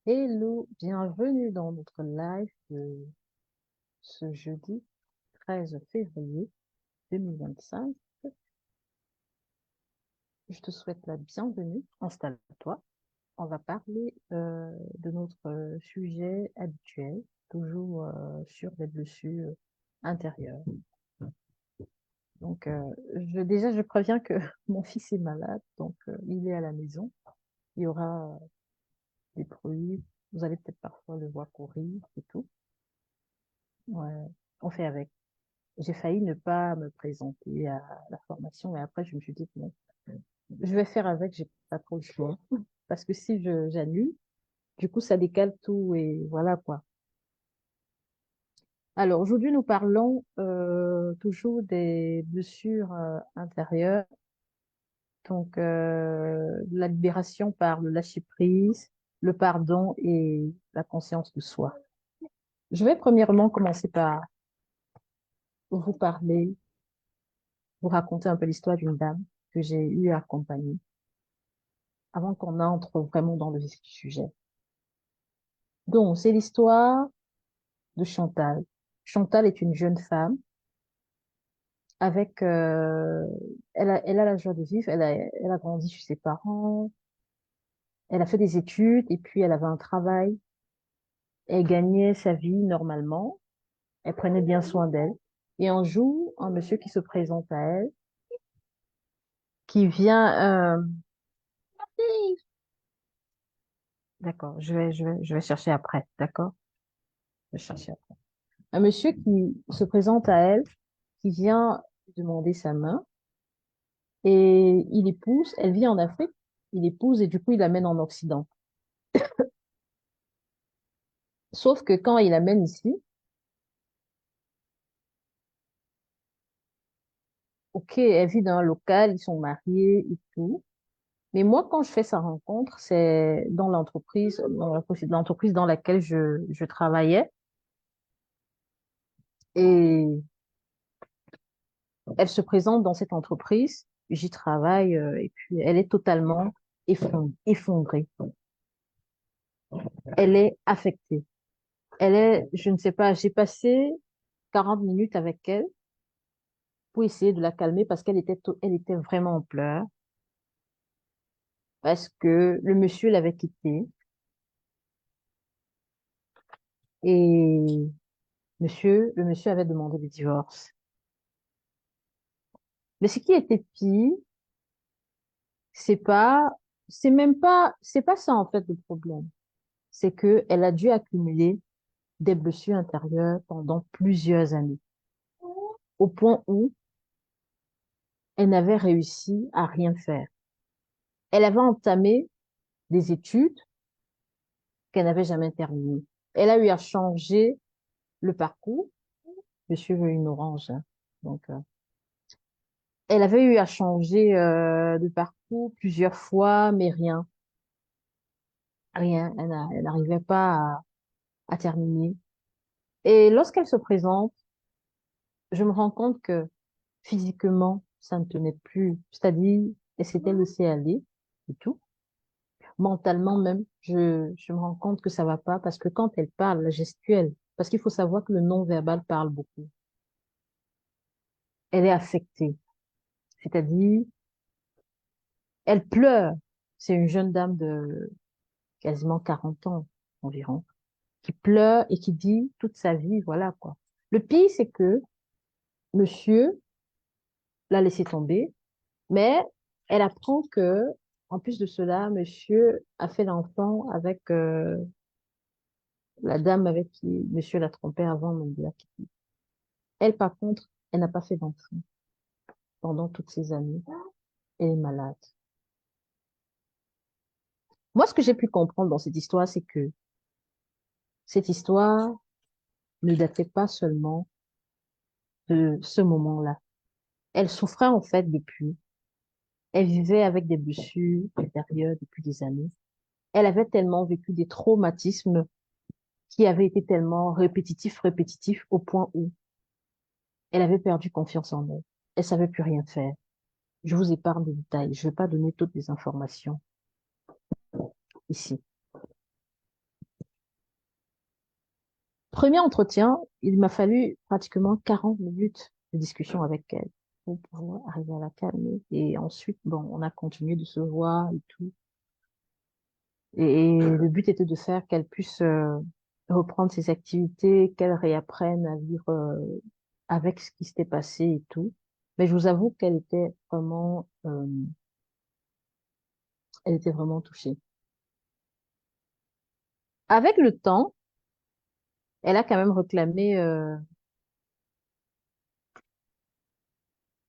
Hello, bienvenue dans notre live de ce jeudi 13 février 2025. Je te souhaite la bienvenue. Installe-toi. On va parler de notre sujet habituel, toujours sur les blessures intérieures. Donc, déjà, je préviens que mon fils est malade, donc il est à la maison. Il y aura des bruits. Vous allez peut-être parfois le voir courir et tout. Ouais, on fait avec. J'ai failli ne pas me présenter à la formation, mais après, je me suis dit, bon, je vais faire avec, j'ai pas trop le choix. Parce que si j'annule, du coup, ça décale tout et voilà quoi. Alors, aujourd'hui, nous parlons toujours des blessures intérieures. Donc, la libération par le lâcher-prise, le pardon et la conscience de soi. Je vais premièrement commencer par vous parler, vous raconter un peu l'histoire d'une dame que j'ai eu à accompagner avant qu'on entre vraiment dans le vif du sujet. Donc, c'est l'histoire de Chantal. Chantal est une jeune femme avec, elle a la joie de vivre, elle a grandi chez ses parents, elle a fait des études et puis elle avait un travail, elle gagnait sa vie normalement, elle prenait bien soin d'elle. Et un jour, un monsieur qui se présente à elle, qui vient, d'accord, je vais chercher après, d'accord? Je vais chercher après. Un monsieur qui se présente à elle, qui vient demander sa main et il épouse, elle vit en Afrique, il épouse et du coup il l'amène en Occident. Sauf que quand il l'amène ici, ok, elle vit dans un local, ils sont mariés et tout. Mais moi, quand je fais sa rencontre, c'est dans l'entreprise, l'entreprise dans laquelle je travaillais. Et elle se présente dans cette entreprise, j'y travaille, et puis elle est totalement effondrée. Elle est affectée. Elle est, je ne sais pas, j'ai passé 40 minutes avec elle pour essayer de la calmer parce elle était vraiment en pleurs, parce que le monsieur l'avait quittée et le monsieur avait demandé le divorce. Mais ce qui était pire, c'est pas, c'est pas ça en fait le problème. C'est que elle a dû accumuler des blessures intérieures pendant plusieurs années, au point où elle n'avait réussi à rien faire. Elle avait entamé des études qu'elle n'avait jamais terminées. Elle a eu à changer le parcours. Monsieur veut une orange, hein. Donc, elle avait eu à changer de parcours plusieurs fois, mais rien, rien. Elle n'arrivait pas à terminer. Et lorsqu'elle se présente, je me rends compte que physiquement, ça ne tenait plus. C'est-à-dire, elle s'était laissée aller et tout. Mentalement même, je me rends compte que ça va pas parce que quand elle parle, la gestuelle, parce qu'il faut savoir que le non-verbal parle beaucoup. Elle est affectée. C'est-à-dire, elle pleure. C'est une jeune dame de quasiment 40 ans environ, qui pleure et qui dit toute sa vie, voilà quoi. Le pire, c'est que monsieur l'a laissé tomber, mais elle apprend que, en plus de cela, monsieur a fait l'enfant avec la dame avec qui monsieur l'a trompé avant même de la quitter. Elle, par contre, elle n'a pas fait d'enfant pendant toutes ces années. Elle est malade. Moi, ce que j'ai pu comprendre dans cette histoire, c'est que cette histoire ne datait pas seulement de ce moment-là. Elle souffrait en fait depuis. Elle vivait avec des blessures intérieures depuis des années. Elle avait tellement vécu des traumatismes qui avaient été tellement répétitifs, au point où elle avait perdu confiance en elle. Elle savait plus rien faire. Je vous épargne des détails. Je ne vais pas donner toutes les informations ici. Premier entretien, il m'a fallu pratiquement 40 minutes de discussion avec elle pour pouvoir arriver à la calmer. Et ensuite, bon, on a continué de se voir et tout. Et le but était de faire qu'elle puisse reprendre ses activités, qu'elle réapprenne à vivre avec ce qui s'était passé et tout. Mais je vous avoue qu'elle était vraiment, elle était vraiment touchée. Avec le temps, elle a quand même réclamé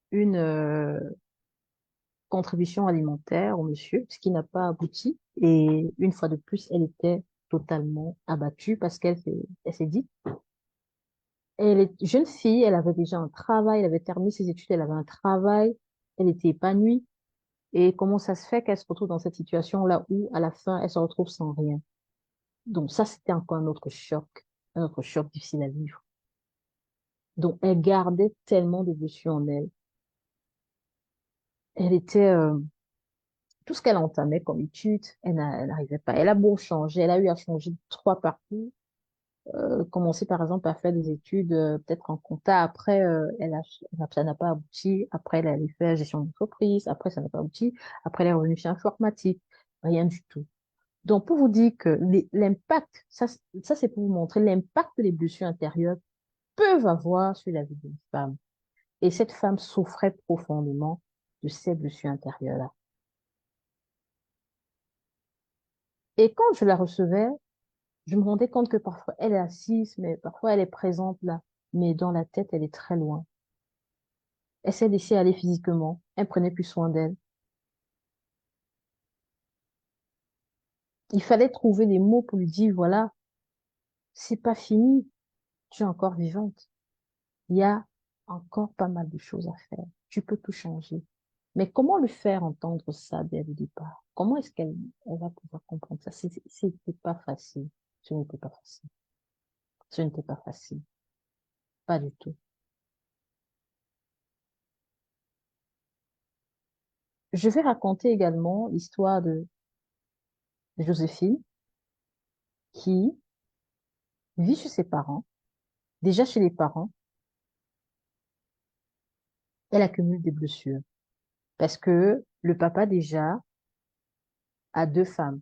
une contribution alimentaire au monsieur, ce qui n'a pas abouti. Et une fois de plus, elle était totalement abattue parce elle s'est dit, elle est jeune fille, elle avait déjà un travail, elle avait terminé ses études, elle avait un travail, elle était épanouie. Et comment ça se fait qu'elle se retrouve dans cette situation-là où, à la fin, elle se retrouve sans rien? Donc ça, c'était encore un autre choc difficile à vivre. Donc elle gardait tellement d'émotions en elle. Elle était, tout ce qu'elle entamait comme étude, elle n'arrivait pas. Elle a beau changer, elle a eu à changer de trois parcours. Commencer par exemple à faire des études peut-être en compta. Après, ça n'a pas abouti. Après, elle a fait la gestion d'entreprise. Après, ça n'a pas abouti. Après, elle est revenue chez informatique. Rien du tout. Donc, pour vous dire que l'impact, ça c'est pour vous montrer l'impact que les blessures intérieures peuvent avoir sur la vie d'une femme. Et cette femme souffrait profondément de ces blessures intérieures-là. Et quand je la recevais, je me rendais compte que parfois elle est assise, mais parfois elle est présente là, mais dans la tête, elle est très loin. Elle s'est laissée aller physiquement, elle prenait plus soin d'elle. Il fallait trouver des mots pour lui dire, voilà, c'est pas fini, tu es encore vivante. Il y a encore pas mal de choses à faire. Tu peux tout changer. Mais comment lui faire entendre ça dès le départ? Comment est-ce qu'elle va pouvoir comprendre ça? C'était pas facile. Ce n'était pas facile. Ce n'était pas facile. Pas du tout. Je vais raconter également l'histoire de Joséphine qui vit chez ses parents. Déjà chez les parents, elle accumule des blessures parce que le papa déjà a deux femmes,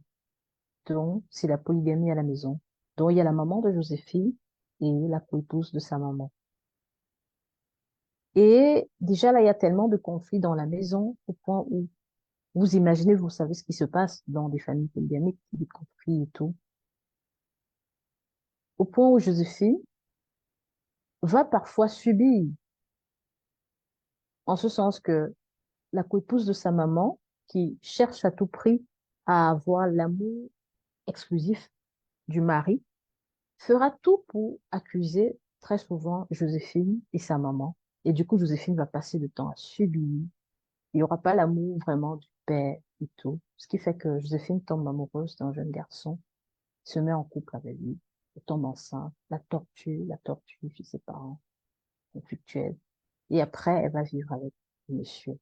dont c'est la polygamie à la maison, dont il y a la maman de Joséphine et la co-épouse de sa maman. Et déjà là, il y a tellement de conflits dans la maison au point où vous imaginez, vous savez ce qui se passe dans des familles polygamiques, des conflits et tout, au point où Joséphine va parfois subir, en ce sens que la co-épouse de sa maman, qui cherche à tout prix à avoir l'amour exclusif du mari, fera tout pour accuser très souvent Joséphine et sa maman. Et du coup, Joséphine va passer le temps à subir. Il n'y aura pas l'amour vraiment du père et tout. Ce qui fait que Joséphine tombe amoureuse d'un jeune garçon, se met en couple avec lui, elle tombe enceinte, la torture chez ses parents, conflictuelle. Et après, elle va vivre avec le monsieur.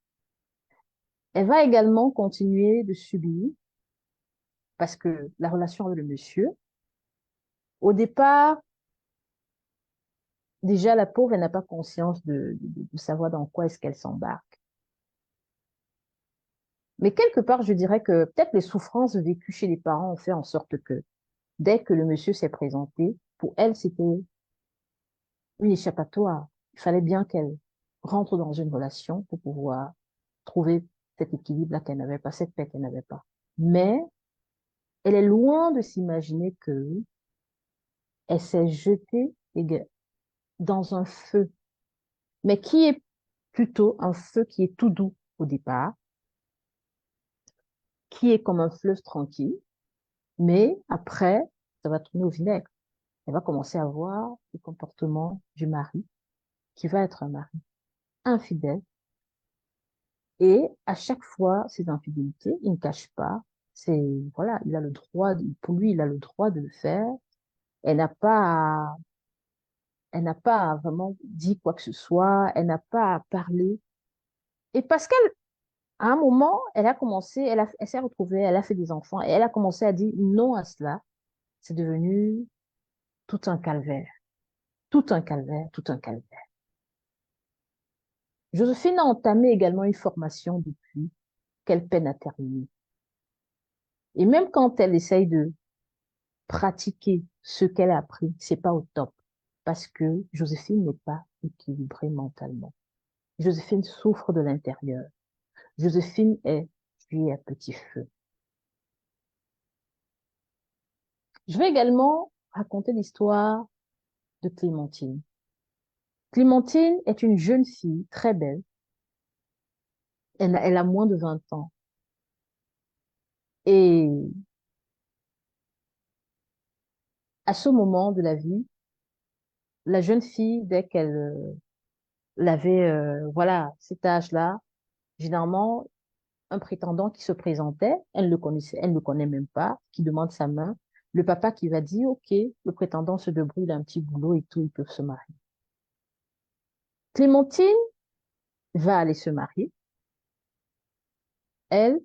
Elle va également continuer de subir parce que la relation avec le monsieur, au départ, déjà, la pauvre, elle n'a pas conscience de savoir dans quoi est-ce qu'elle s'embarque. Mais quelque part, je dirais que peut-être les souffrances vécues chez les parents ont fait en sorte que dès que le monsieur s'est présenté, pour elle, c'était une échappatoire. Il fallait bien qu'elle rentre dans une relation pour pouvoir trouver cet équilibre-là qu'elle n'avait pas, cette paix qu'elle n'avait pas. Mais elle est loin de s'imaginer que elle s'est jetée dans un feu, mais qui est plutôt un feu qui est tout doux au départ, qui est comme un fleuve tranquille, mais après, ça va tourner au vinaigre. Elle va commencer à voir le comportement du mari, qui va être un mari infidèle. Et à chaque fois, ces infidélités, il ne cache pas. C'est, voilà, il a le droit, pour lui, il a le droit de le faire. Elle n'a pas, elle n'a pas vraiment dit quoi que ce soit. Elle n'a pas parlé. Et parce qu'elle, à un moment, elle a commencé, elle s'est retrouvée, elle a fait des enfants et elle a commencé à dire non à cela. C'est devenu tout un calvaire. Tout un calvaire, tout un calvaire. Joséphine a entamé également une formation depuis qu'elle peine à terminer. Et même quand elle essaye de pratiquer ce qu'elle a appris, c'est pas au top. Parce que Joséphine n'est pas équilibrée mentalement. Joséphine souffre de l'intérieur. Joséphine est tuée à petit feu. Je vais également raconter l'histoire de Clémentine. Clémentine est une jeune fille très belle. Elle a moins de 20 ans. Et à ce moment de la vie, la jeune fille, dès qu'elle avait voilà, cet âge-là, généralement, un prétendant qui se présentait, elle ne le connaissait, elle ne le connaît même pas, qui demande sa main, le papa qui va dire, OK, le prétendant se débrouille, il a un petit boulot et tout, ils peuvent se marier. Clémentine va aller se marier, elle,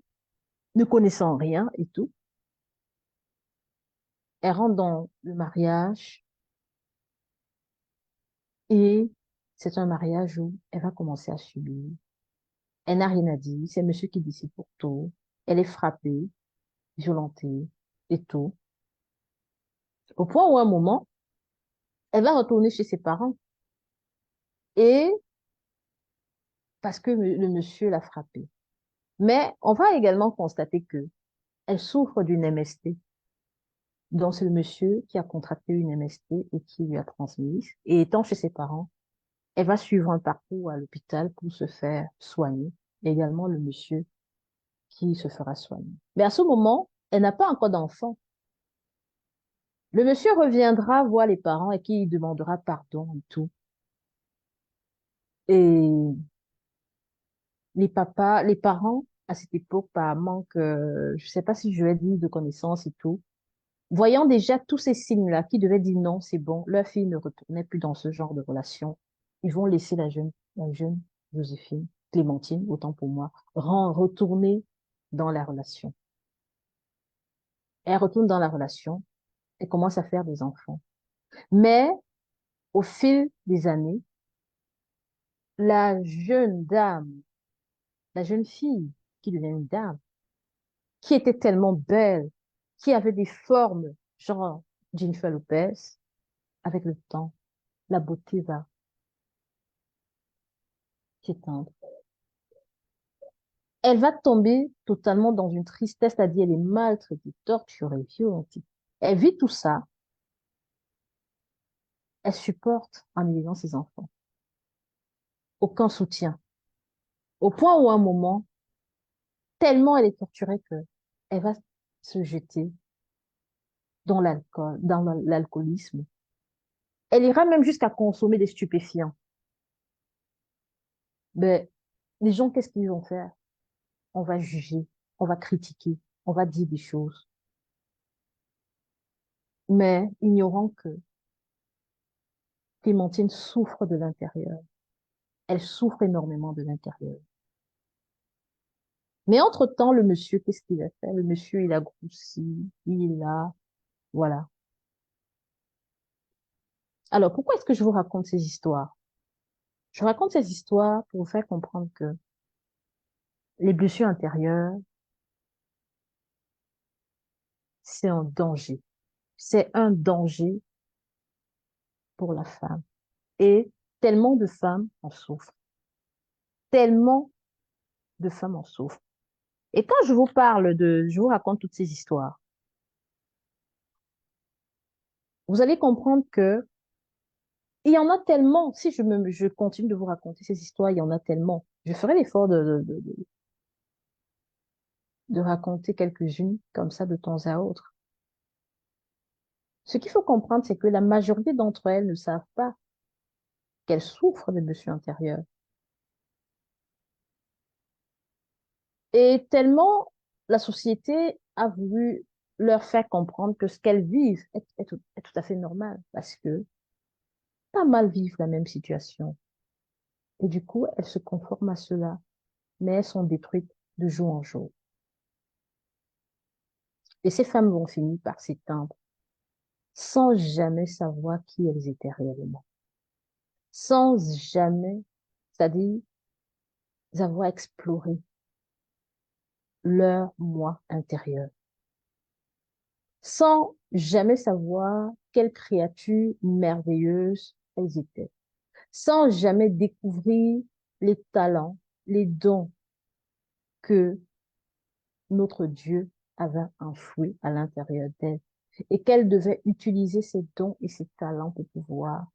ne connaissant rien et tout, elle rentre dans le mariage et c'est un mariage où elle va commencer à subir. Elle n'a rien à dire, c'est monsieur qui décide pour tout. Elle est frappée, violentée et tout. Au point où à un moment, elle va retourner chez ses parents et parce que le monsieur l'a frappée. Mais on va également constater que elle souffre d'une MST. Donc c'est le monsieur qui a contracté une MST et qui lui a transmise. Et étant chez ses parents, elle va suivre un parcours à l'hôpital pour se faire soigner. Et également le monsieur qui se fera soigner. Mais à ce moment, elle n'a pas encore d'enfant. Le monsieur reviendra voir les parents et qui demandera pardon et tout. Et les parents, à cette époque, par manque, je sais pas si je vais dire de connaissances et tout, voyant déjà tous ces signes-là, qui devaient dire non, c'est bon, leur fille ne retournait plus dans ce genre de relation, ils vont laisser la jeune Joséphine, Clémentine, autant pour moi, retourner dans la relation. Elle retourne dans la relation et commence à faire des enfants. Mais au fil des années, la jeune dame, la jeune fille qui devient une dame, qui était tellement belle, qui avait des formes, genre Jennifer Lopez, avec le temps, la beauté va s'éteindre. Elle va tomber totalement dans une tristesse, c'est-à-dire elle est maltraitée, torturée, violentée. Elle vit tout ça, elle supporte en élevant ses enfants. Aucun soutien. Au point où à un moment, tellement elle est torturée que elle va se jeter dans l'alcool, dans l'alcoolisme. Elle ira même jusqu'à consommer des stupéfiants. Mais les gens, qu'est-ce qu'ils vont faire? On va juger, on va critiquer, on va dire des choses. Mais ignorant que Clémentine souffre de l'intérieur. Elle souffre énormément de l'intérieur. Mais entre-temps, le monsieur, qu'est-ce qu'il a fait? Le monsieur, il a grossi, voilà. Alors, pourquoi est-ce que je vous raconte ces histoires? Je raconte ces histoires pour vous faire comprendre que les blessures intérieures, c'est un danger. C'est un danger pour la femme. Et tellement de femmes en souffrent. Tellement de femmes en souffrent. Et quand je vous raconte toutes ces histoires, vous allez comprendre que il y en a tellement. Si je continue de vous raconter ces histoires, il y en a tellement. Je ferai l'effort de raconter quelques-unes comme ça de temps à autre. Ce qu'il faut comprendre, c'est que la majorité d'entre elles ne savent pas qu'elles souffrent de blessures intérieures. Et tellement la société a voulu leur faire comprendre que ce qu'elles vivent est tout à fait normal parce que pas mal vivent la même situation. Et du coup, elles se conforment à cela, mais elles sont détruites de jour en jour. Et ces femmes vont finir par s'éteindre sans jamais savoir qui elles étaient réellement. sans jamais, c'est-à-dire avoir exploré leur moi intérieur, sans jamais savoir quelles créatures merveilleuses elles étaient, sans jamais découvrir les talents, les dons que notre Dieu avait enfouis à l'intérieur d'elle et qu'elle devait utiliser ces dons et ces talents pour pouvoir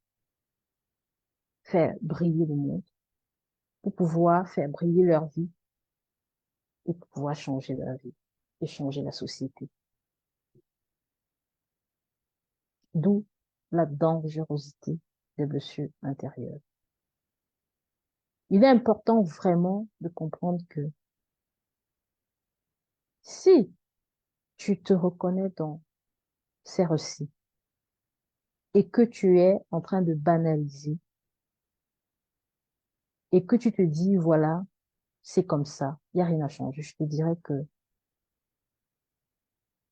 faire briller le monde, pour pouvoir faire briller leur vie et pour pouvoir changer leur vie et changer la société. D'où la dangerosité des blessures intérieures. Il est important vraiment de comprendre que si tu te reconnais dans ces récits et que tu es en train de banaliser et que tu te dis, voilà, c'est comme ça, il n'y a rien à changer, je te dirais que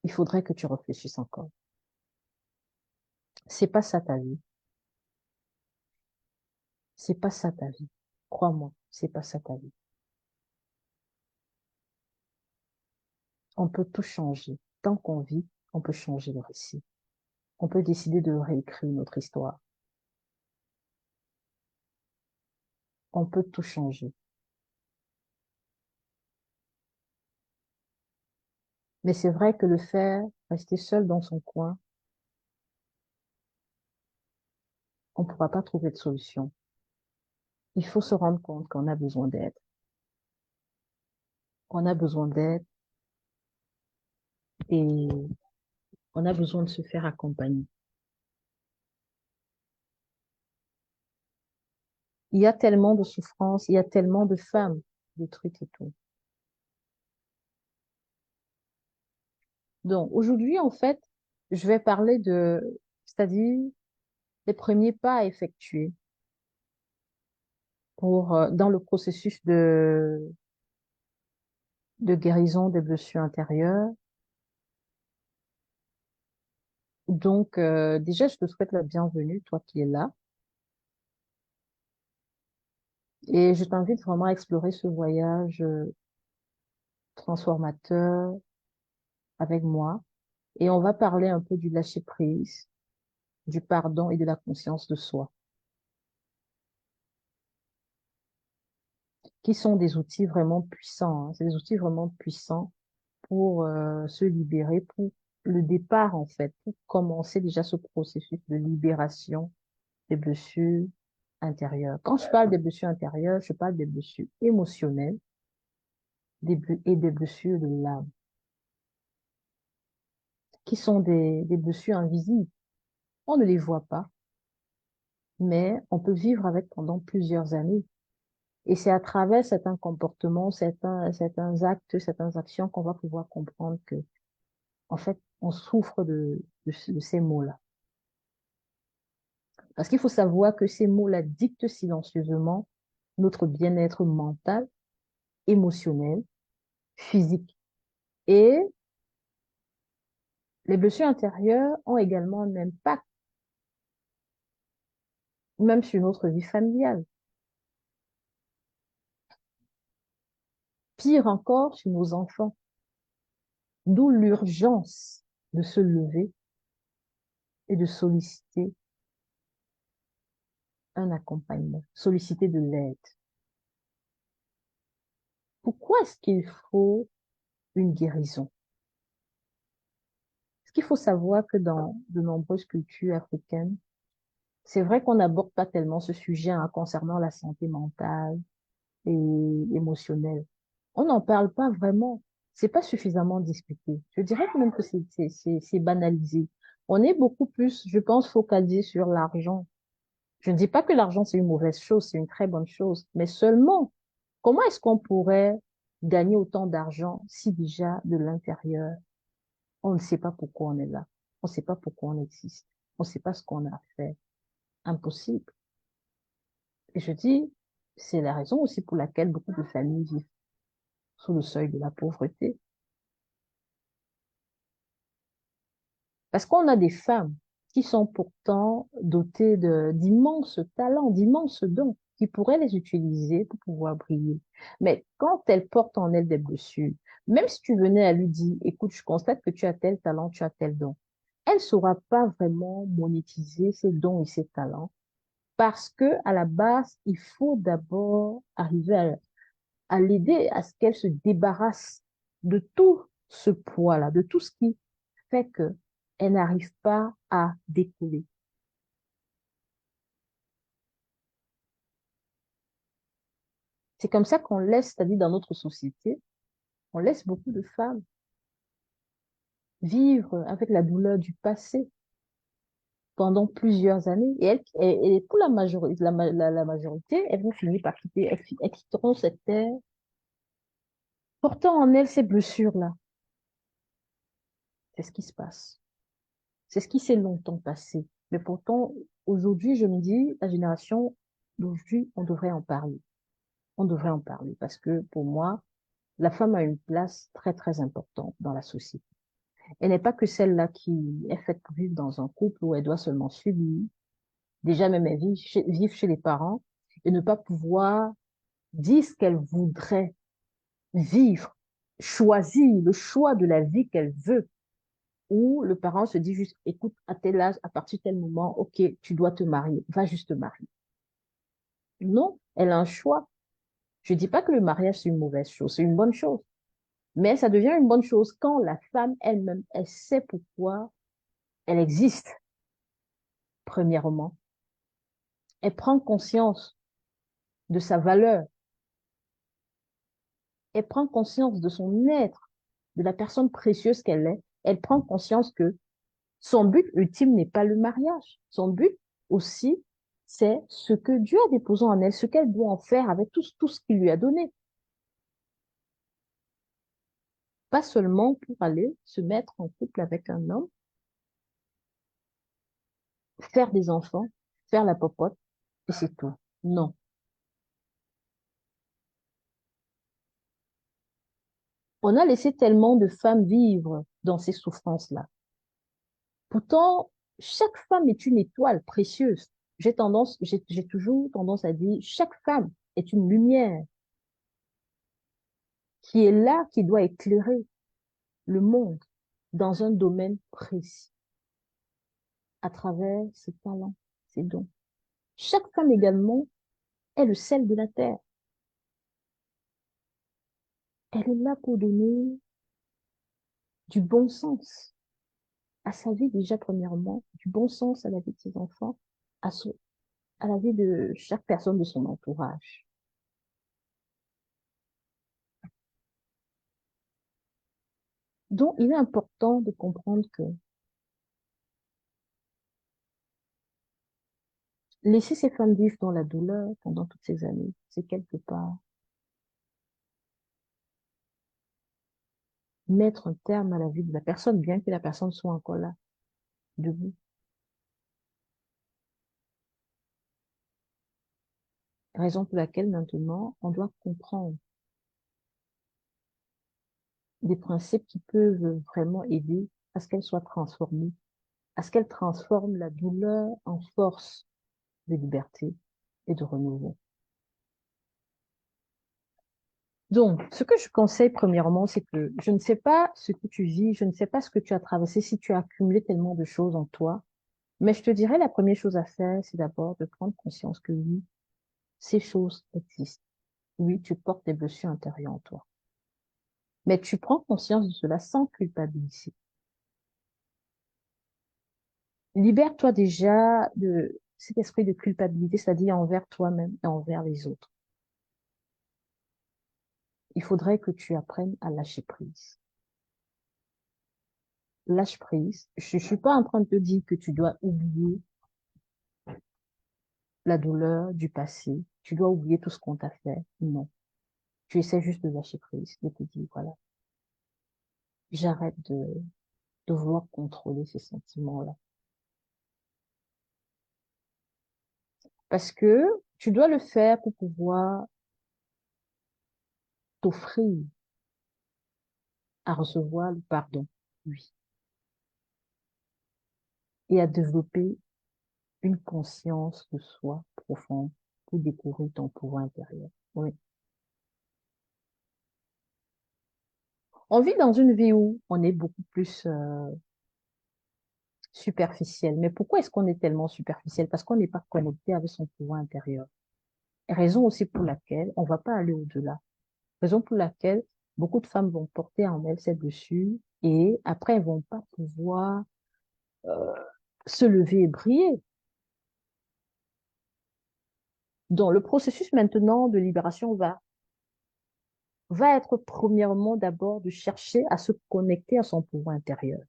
il faudrait que tu réfléchisses encore. C'est pas ça ta vie. C'est pas ça ta vie. Crois-moi, c'est pas ça ta vie. On peut tout changer. Tant qu'on vit, on peut changer le récit. On peut décider de réécrire notre histoire. On peut tout changer. Mais c'est vrai que le faire, rester seul dans son coin, on ne pourra pas trouver de solution. Il faut se rendre compte qu'on a besoin d'aide. On a besoin d'aide et on a besoin de se faire accompagner. Il y a tellement de souffrances, il y a tellement de femmes détruites et tout. Donc, aujourd'hui, en fait, je vais parler c'est-à-dire les premiers pas à effectuer dans le processus de guérison des blessures intérieures. Donc, déjà, je te souhaite la bienvenue, toi qui es là, et je t'invite vraiment à explorer ce voyage transformateur avec moi. Et on va parler un peu du lâcher-prise, du pardon et de la conscience de soi, qui sont des outils vraiment puissants, hein. C'est des outils vraiment puissants pour se libérer, pour le départ en fait, pour commencer déjà ce processus de libération des blessures intérieures. Quand je parle des blessures intérieures, je parle des blessures émotionnelles et des blessures de l'âme, qui sont des blessures invisibles. On ne les voit pas, mais on peut vivre avec pendant plusieurs années. Et c'est à travers certains comportements, certains actes, certaines actions qu'on va pouvoir comprendre que, en fait, on souffre de ces maux-là. Parce qu'il faut savoir que ces mots-là dictent silencieusement notre bien-être mental, émotionnel, physique. Et les blessures intérieures ont également un impact, même sur notre vie familiale. Pire encore, sur nos enfants. D'où l'urgence de se lever et de solliciter un accompagnement, solliciter de l'aide. Pourquoi est-ce qu'il faut une guérison? Ce qu'il faut savoir que dans de nombreuses cultures africaines, c'est vrai qu'on n'aborde pas tellement ce sujet hein, concernant la santé mentale et émotionnelle. On n'en parle pas vraiment. C'est pas suffisamment discuté. Je dirais quand même que c'est banalisé. On est beaucoup plus, je pense, focalisé sur l'argent. Je ne dis pas que l'argent c'est une mauvaise chose, c'est une très bonne chose, mais seulement, comment est-ce qu'on pourrait gagner autant d'argent si déjà de l'intérieur, on ne sait pas pourquoi on est là, on ne sait pas pourquoi on existe, on ne sait pas ce qu'on a fait. Impossible. Et je dis, c'est la raison aussi pour laquelle beaucoup de familles vivent sous le seuil de la pauvreté. Parce qu'on a des femmes. qui sont pourtant dotés d'immenses talents, d'immenses dons, qui pourraient les utiliser pour pouvoir briller. Mais quand elle porte en elle des blessures, même si tu venais à lui dire, écoute, je constate que tu as tel talent, tu as tel don, elle ne saura pas vraiment monétiser ses dons et ses talents parce que à la base, il faut d'abord arriver à l'aider à ce qu'elle se débarrasse de tout ce poids-là, de tout ce qui fait que elle n'arrive pas à décoller. C'est comme ça qu'on laisse, c'est-à-dire dans notre société, on laisse beaucoup de femmes vivre avec la douleur du passé pendant plusieurs années. Et, et pour la majorité, la majorité, elles vont finir par quitter, elles quitteront cette terre, portant en elles ces blessures-là. C'est ce qui se passe. C'est ce qui s'est longtemps passé. Mais pourtant, aujourd'hui, je me dis, la génération d'aujourd'hui, on devrait en parler. On devrait en parler parce que pour moi, la femme a une place très, très importante dans la société. Elle n'est pas que celle-là qui est faite pour vivre dans un couple où elle doit seulement subir, déjà même elle vivre chez les parents et ne pas pouvoir dire ce qu'elle voudrait vivre, choisir le choix de la vie qu'elle veut, où le parent se dit juste, écoute, à tel âge, à partir de tel moment, ok, tu dois te marier, va juste te marier. Non, elle a un choix. Je dis pas que le mariage, c'est une mauvaise chose, c'est une bonne chose. Mais ça devient une bonne chose quand la femme elle-même, elle sait pourquoi elle existe, premièrement. Elle prend conscience de sa valeur. Elle prend conscience de son être, de la personne précieuse qu'elle est. Elle prend conscience que son but ultime n'est pas le mariage. Son but aussi, c'est ce que Dieu a déposé en elle, ce qu'elle doit en faire avec tout ce qu'il lui a donné. Pas seulement pour aller se mettre en couple avec un homme, faire des enfants, faire la popote, et c'est tout. Non. On a laissé tellement de femmes vivre dans ces souffrances-là. Pourtant, chaque femme est une étoile précieuse. J'ai toujours tendance à dire, chaque femme est une lumière qui est là, qui doit éclairer le monde dans un domaine précis, à travers ses talents, ses dons. Chaque femme également est le sel de la terre. Elle est là pour donner du bon sens à sa vie déjà premièrement, du bon sens à la vie de ses enfants, à, son, à la vie de chaque personne de son entourage. Donc, il est important de comprendre que laisser ces femmes vivre dans la douleur pendant toutes ces années, c'est quelque part mettre un terme à la vie de la personne, bien que la personne soit encore là, debout. Raison pour laquelle maintenant, on doit comprendre des principes qui peuvent vraiment aider à ce qu'elle soit transformée, à ce qu'elle transforme la douleur en force de liberté et de renouveau. Donc, ce que je conseille premièrement, c'est que je ne sais pas ce que tu vis, je ne sais pas ce que tu as traversé, si tu as accumulé tellement de choses en toi, mais je te dirais la première chose à faire, c'est d'abord de prendre conscience que oui, ces choses existent. Oui, tu portes des blessures intérieures en toi. Mais tu prends conscience de cela sans culpabiliser. Libère-toi déjà de cet esprit de culpabilité, c'est-à-dire envers toi-même et envers les autres. Il faudrait que tu apprennes à lâcher prise. Lâche prise. Je suis pas en train de te dire que tu dois oublier la douleur du passé. Tu dois oublier tout ce qu'on t'a fait. Non. Tu essaies juste de lâcher prise, de te dire, voilà, j'arrête de vouloir contrôler ces sentiments-là. Parce que tu dois le faire pour pouvoir t'offrir à recevoir le pardon. Oui. et à développer une conscience de soi profonde pour découvrir ton pouvoir intérieur. Oui. On vit dans une vie où on est beaucoup plus superficiel. Mais pourquoi est-ce qu'on est tellement superficiel? Parce qu'on n'est pas connecté avec son pouvoir intérieur. Raison aussi pour laquelle on ne va pas aller au-delà. Raison pour laquelle beaucoup de femmes vont porter en elles cette blessure et après elles vont pas pouvoir euh, se lever et briller. Donc le processus maintenant de libération va être premièrement d'abord de chercher à se connecter à son pouvoir intérieur.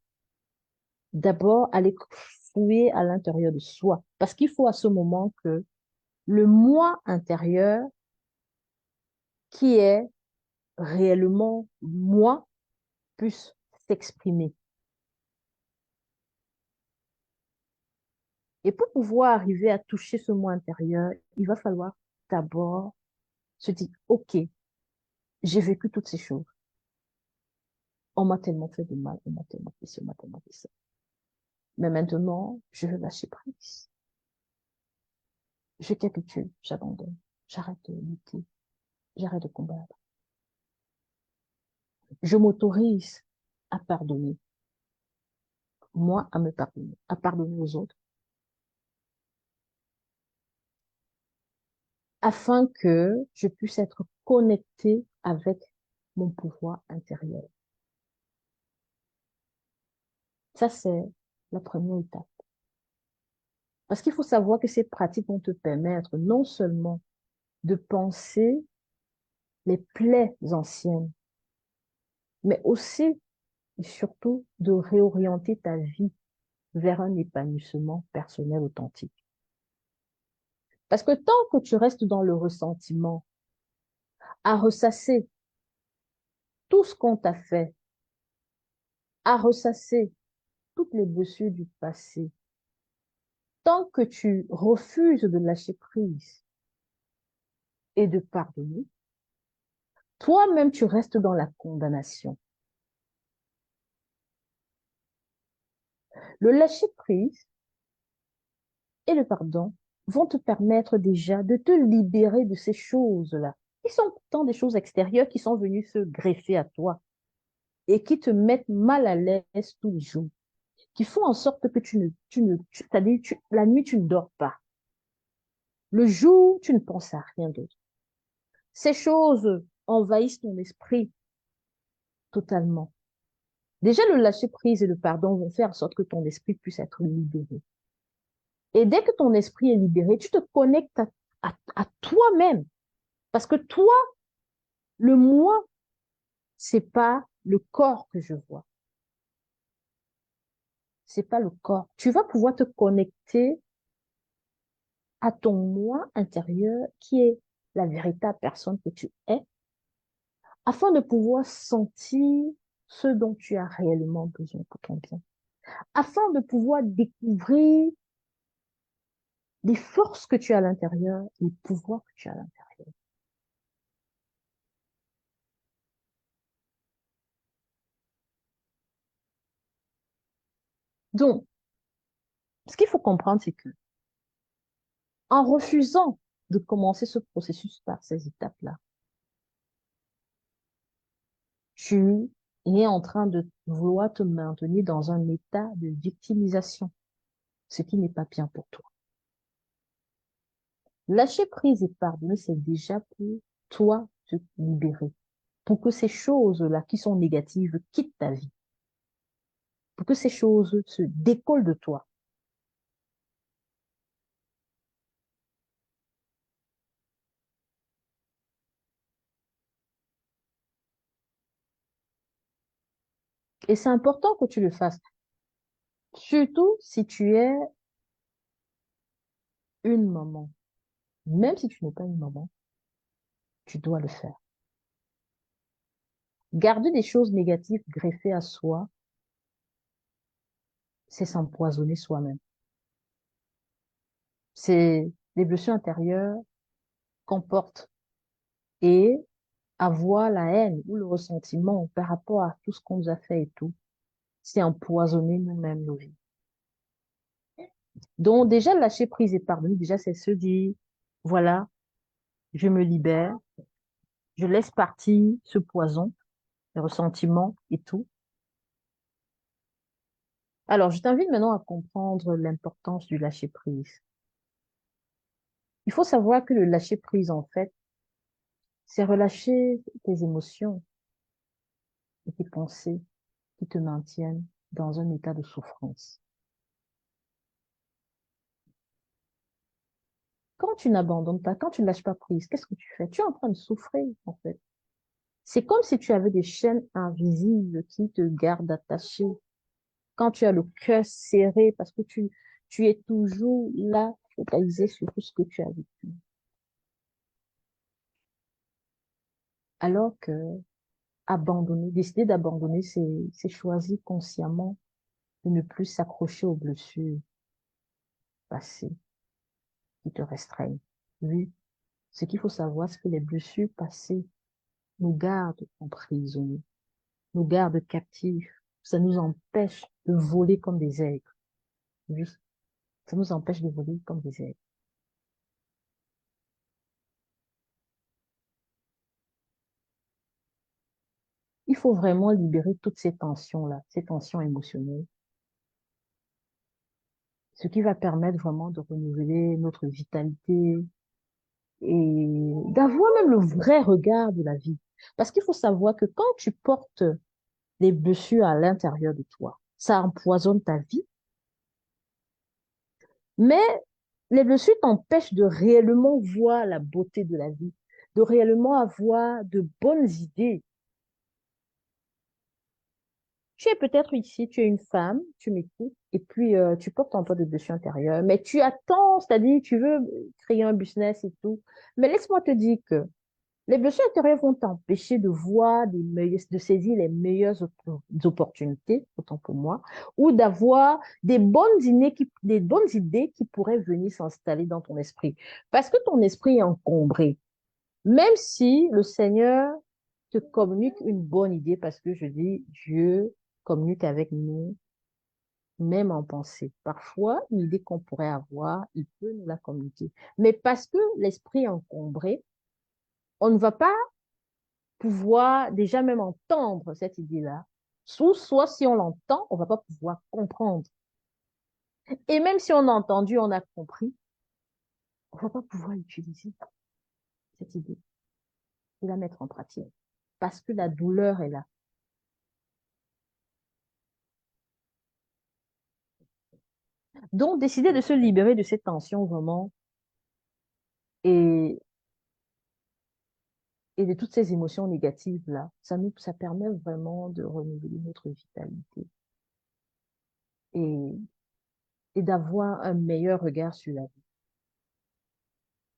D'abord aller fouiller à l'intérieur de soi. Parce qu'il faut à ce moment que le moi intérieur qui est réellement moi puisse s'exprimer. Et pour pouvoir arriver à toucher ce moi intérieur, il va falloir d'abord se dire, OK, j'ai vécu toutes ces choses. On m'a tellement fait de mal, on m'a tellement fait ci, on m'a tellement fait ça. Mais maintenant, je veux lâcher prise. Je capitule, j'abandonne, j'arrête de lutter, j'arrête de combattre. Je m'autorise à pardonner, moi à me pardonner, à pardonner aux autres, afin que je puisse être connecté avec mon pouvoir intérieur. Ça, c'est la première étape. Parce qu'il faut savoir que ces pratiques vont te permettre non seulement de penser les plaies anciennes, mais aussi et surtout de réorienter ta vie vers un épanouissement personnel authentique. Parce que tant que tu restes dans le ressentiment, à ressasser tout ce qu'on t'a fait, à ressasser toutes les blessures du passé, tant que tu refuses de lâcher prise et de pardonner, toi-même tu restes dans la condamnation. Le lâcher prise et le pardon vont te permettre déjà de te libérer de ces choses-là, qui sont pourtant des choses extérieures qui sont venues se greffer à toi et qui te mettent mal à l'aise tous les jours, qui font en sorte que c'est-à-dire, la nuit, tu ne dors pas. Le jour, tu ne penses à rien d'autre. Ces choses envahissent ton esprit totalement. Déjà, le lâcher prise et le pardon vont faire en sorte que ton esprit puisse être libéré. Et dès que ton esprit est libéré, tu te connectes à toi-même. Parce que toi, le moi, c'est pas le corps que je vois. C'est pas le corps. Tu vas pouvoir te connecter à ton moi intérieur qui est la véritable personne que tu es afin de pouvoir sentir ce dont tu as réellement besoin pour ton bien. Afin de pouvoir découvrir les forces que tu as à l'intérieur, les pouvoirs que tu as à l'intérieur. Donc, ce qu'il faut comprendre, c'est que en refusant de commencer ce processus par ces étapes-là, tu es en train de vouloir te maintenir dans un état de victimisation, ce qui n'est pas bien pour toi. Lâcher prise et pardonner, c'est déjà pour toi te libérer, pour que ces choses-là qui sont négatives quittent ta vie, pour que ces choses se décollent de toi. Et c'est important que tu le fasses, surtout si tu es une maman. Même si tu n'es pas une maman, tu dois le faire. Garder des choses négatives greffées à soi, c'est s'empoisonner soi-même. C'est les blessures intérieures qu'on porte et avoir la haine ou le ressentiment par rapport à tout ce qu'on nous a fait et tout, c'est empoisonner nous-mêmes nos vies. Donc, déjà, lâcher prise et pardonner, déjà, c'est se dire, voilà, je me libère, je laisse partir ce poison, le ressentiment et tout. Alors, je t'invite maintenant à comprendre l'importance du lâcher prise. Il faut savoir que le lâcher prise, en fait, c'est relâcher tes émotions et tes pensées qui te maintiennent dans un état de souffrance. Quand tu n'abandonnes pas, quand tu ne lâches pas prise, qu'est-ce que tu fais? Tu es en train de souffrir, en fait. C'est comme si tu avais des chaînes invisibles qui te gardent attaché. Quand tu as le cœur serré parce que tu es toujours là, focalisé sur tout ce que tu as vécu. Alors que abandonner, décider d'abandonner, c'est choisir consciemment de ne plus s'accrocher aux blessures passées qui te restreignent. Oui, ce qu'il faut savoir, c'est que les blessures passées nous gardent emprisonnés, nous gardent captifs. Ça nous empêche de voler comme des aigles. Oui, ça nous empêche de voler comme des aigles. Il faut vraiment libérer toutes ces tensions-là, ces tensions émotionnelles, ce qui va permettre vraiment de renouveler notre vitalité et d'avoir même le vrai regard de la vie. Parce qu'il faut savoir que quand tu portes des blessures à l'intérieur de toi, ça empoisonne ta vie, mais les blessures t'empêchent de réellement voir la beauté de la vie, de réellement avoir de bonnes idées. Tu es peut-être ici, tu es une femme, tu m'écoutes, et puis tu portes en toi des blessures intérieures, mais tu attends, c'est-à-dire tu veux créer un business et tout. Mais laisse-moi te dire que les blessures intérieures vont t'empêcher de voir de saisir les meilleures opportunités, autant pour moi, ou d'avoir des bonnes idées qui pourraient venir s'installer dans ton esprit. Parce que ton esprit est encombré. Même si le Seigneur te communique une bonne idée, parce que je dis, Dieu communique avec nous, même en pensée. Parfois, une idée qu'on pourrait avoir, il peut nous la communiquer. Mais parce que l'esprit est encombré, on ne va pas pouvoir déjà même entendre cette idée-là. Soit si on l'entend, on va pas pouvoir comprendre. Et même si on a entendu, on a compris, on va pas pouvoir utiliser cette idée et la mettre en pratique. Parce que la douleur est là. Donc, décider de se libérer de cette tension vraiment et, et de toutes ces émotions négatives-là, ça permet vraiment de renouveler notre vitalité et, et d'avoir un meilleur regard sur la vie,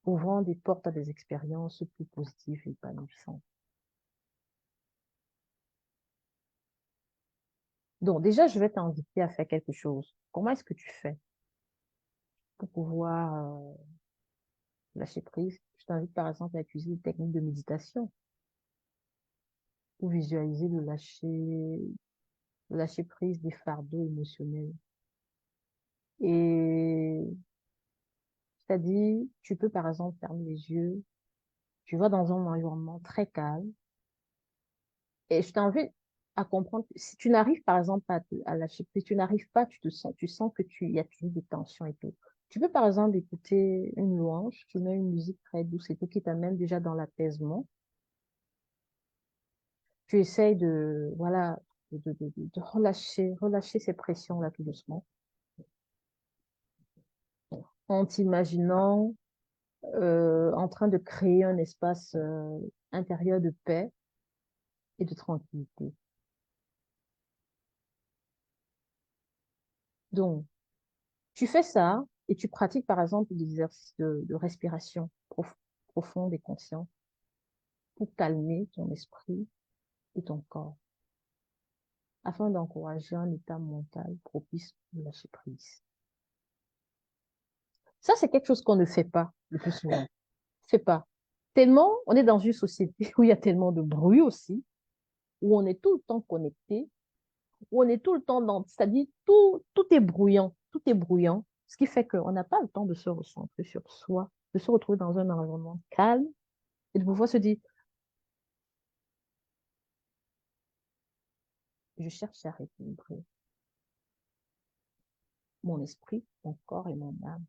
ouvrant des portes à des expériences plus positives et épanouissantes. Donc, déjà, je vais t'inviter à faire quelque chose. Comment est-ce que tu fais pour pouvoir lâcher prise? Je t'invite par exemple à utiliser une technique de méditation pour visualiser le lâcher prise des fardeaux émotionnels. Et c'est-à-dire, tu peux par exemple fermer les yeux, tu vas dans un environnement très calme et je t'invite à comprendre que si tu n'arrives par exemple pas à lâcher prise, tu n'arrives pas, tu sens que il y a toujours des tensions et tout. Tu peux par exemple écouter une louange, tu mets une musique très douce et tout qui t'amène déjà dans l'apaisement. Tu essayes voilà, de relâcher ces pressions-là tout doucement en t'imaginant en train de créer un espace intérieur de paix et de tranquillité. Donc, tu fais ça et tu pratiques par exemple des exercices de respiration profonde et consciente pour calmer ton esprit et ton corps afin d'encourager un état mental propice au lâcher prise. Ça, c'est quelque chose qu'on ne fait pas le plus souvent. On ne fait pas. Tellement, on est dans une société où il y a tellement de bruit aussi, où on est tout le temps connecté, où on est tout le temps dans, c'est-à-dire tout est bruyant, tout est bruyant. Ce qui fait qu'on n'a pas le temps de se recentrer sur soi, de se retrouver dans un environnement calme et de pouvoir se dire, je cherche à rééquilibrer mon esprit, mon corps et mon âme.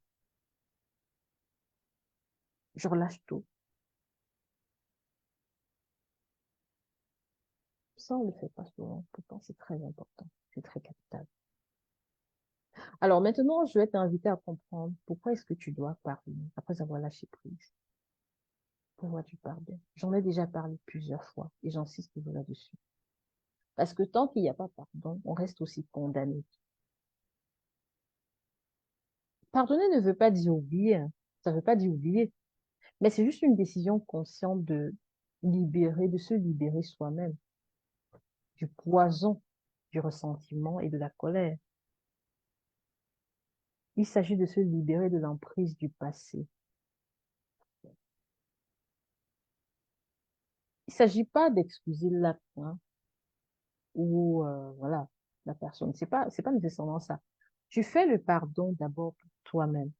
Je relâche tout. Ça, on ne le fait pas souvent. Pourtant, c'est très important. C'est très capital. Alors maintenant, je vais t'inviter à comprendre pourquoi est-ce que tu dois pardonner après avoir lâché prise. Pourquoi tu pardonnes? J'en ai déjà parlé plusieurs fois et j'insiste toujours là-dessus. Parce que tant qu'il n'y a pas pardon, on reste aussi condamné. Pardonner ne veut pas dire oublier, hein. Ça ne veut pas dire oublier, mais c'est juste une décision consciente de libérer, de se libérer soi-même du poison, du ressentiment et de la colère. Il s'agit de se libérer de l'emprise du passé. Il ne s'agit pas d'excuser l'acte, hein, ou voilà, la personne. C'est pas nécessairement ça. Tu fais le pardon d'abord pour toi-même.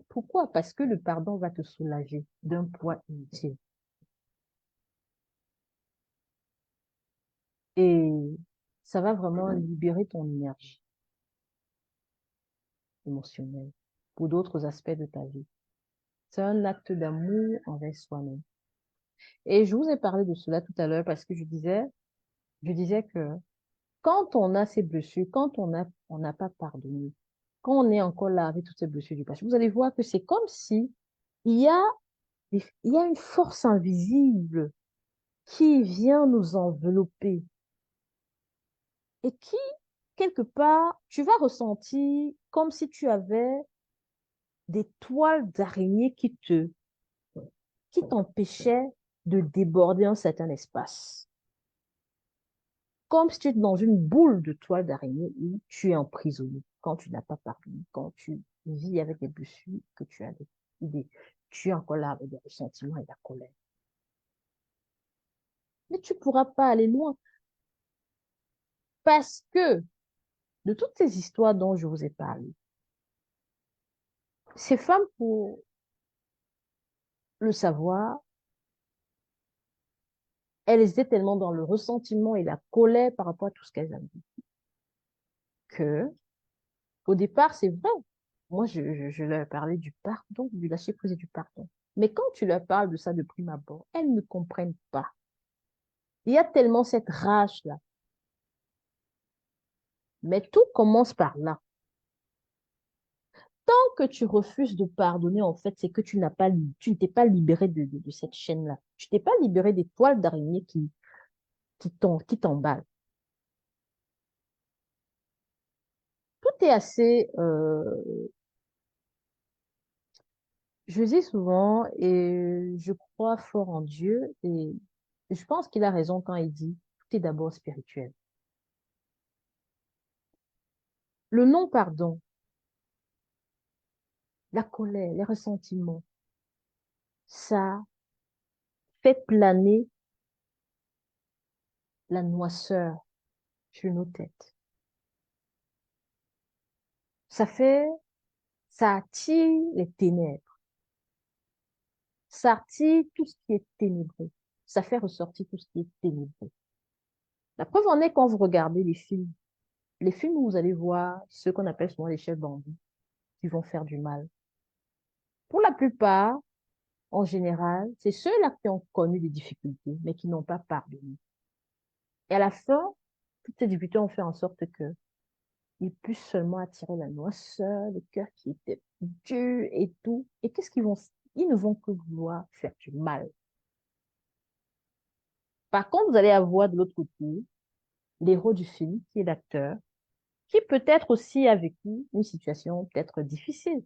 Pourquoi? Parce que le pardon va te soulager d'un poids inutile. Et ça va vraiment libérer ton énergie émotionnelle pour d'autres aspects de ta vie. C'est un acte d'amour envers soi-même. Et je vous ai parlé de cela tout à l'heure parce que je disais que quand on a ces blessures, quand on n'a pas pardonné, quand on est encore là avec toutes ces blessures du passé, vous allez voir que c'est comme si il y a, il y a une force invisible qui vient nous envelopper et qui, quelque part, tu vas ressentir comme si tu avais des toiles d'araignée qui t'empêchaient de déborder un certain espace. Comme si tu étais dans une boule de toile d'araignée où tu es emprisonné quand tu n'as pas pardonné, quand tu vis avec des blessures, que tu as des idées, tu es encore là avec des ressentiments et de la colère. Mais tu ne pourras pas aller loin parce que de toutes ces histoires dont je vous ai parlé, ces femmes, pour le savoir, elles étaient tellement dans le ressentiment et la colère par rapport à tout ce qu'elles avaient que, au départ, c'est vrai. Moi, je leur ai parlé du pardon, du lâcher prise et du pardon. Mais quand tu leur parles de ça de prime abord, elles ne comprennent pas. Il y a tellement cette rage-là. Mais tout commence par là. Tant que tu refuses de pardonner, en fait, c'est que tu ne t'es pas libéré de cette chaîne-là. Tu t'es pas libéré des toiles d'araignée qui t'emballent. Tout est assez, je dis souvent, et je crois fort en Dieu, et je pense qu'il a raison quand il dit, tout est d'abord spirituel. Le non-pardon, la colère, les ressentiments, ça fait planer la noirceur sur nos têtes. Ça fait, ça attire les ténèbres, ça attire tout ce qui est ténébreux, ça fait ressortir tout ce qui est ténébreux. La preuve en est quand vous regardez les films où vous allez voir ceux qu'on appelle souvent les chefs bandits qui vont faire du mal. Pour la plupart, en général, c'est ceux-là qui ont connu des difficultés, mais qui n'ont pas pardonné. Et à la fin, toutes ces difficultés ont fait en sorte que ils puissent seulement attirer la noirceur, le cœur qui était dur et tout. Et qu'est-ce qu'ils vont, ils ne vont que vouloir faire du mal. Par contre, vous allez avoir de l'autre côté l'héros du film, qui est l'acteur, qui peut-être aussi a vécu une situation peut-être difficile,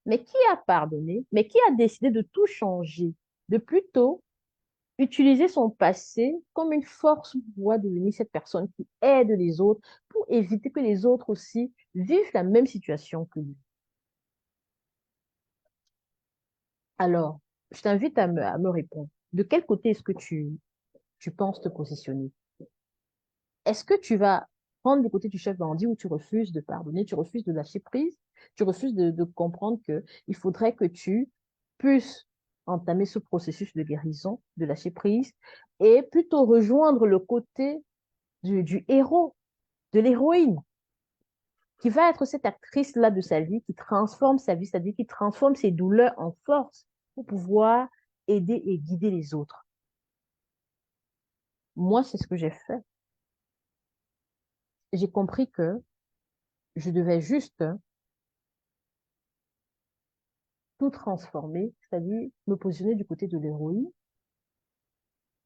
mais qui a pardonné, mais qui a décidé de tout changer, de plutôt utiliser son passé comme une force pour pouvoir devenir cette personne qui aide les autres pour éviter que les autres aussi vivent la même situation que lui. Alors, je t'invite à me répondre. De quel côté est-ce que tu penses te positionner? Est-ce que tu vas prendre du côté du chef bandit où tu refuses de pardonner, tu refuses de lâcher prise, tu refuses de comprendre que il faudrait que tu puisses entamer ce processus de guérison, de lâcher prise, et plutôt rejoindre le côté du héros, de l'héroïne, qui va être cette actrice-là de sa vie, qui transforme sa vie, c'est-à-dire qui transforme ses douleurs en force pour pouvoir aider et guider les autres. Moi, c'est ce que j'ai fait. J'ai compris que je devais juste tout transformer, c'est-à-dire me positionner du côté de l'héroïne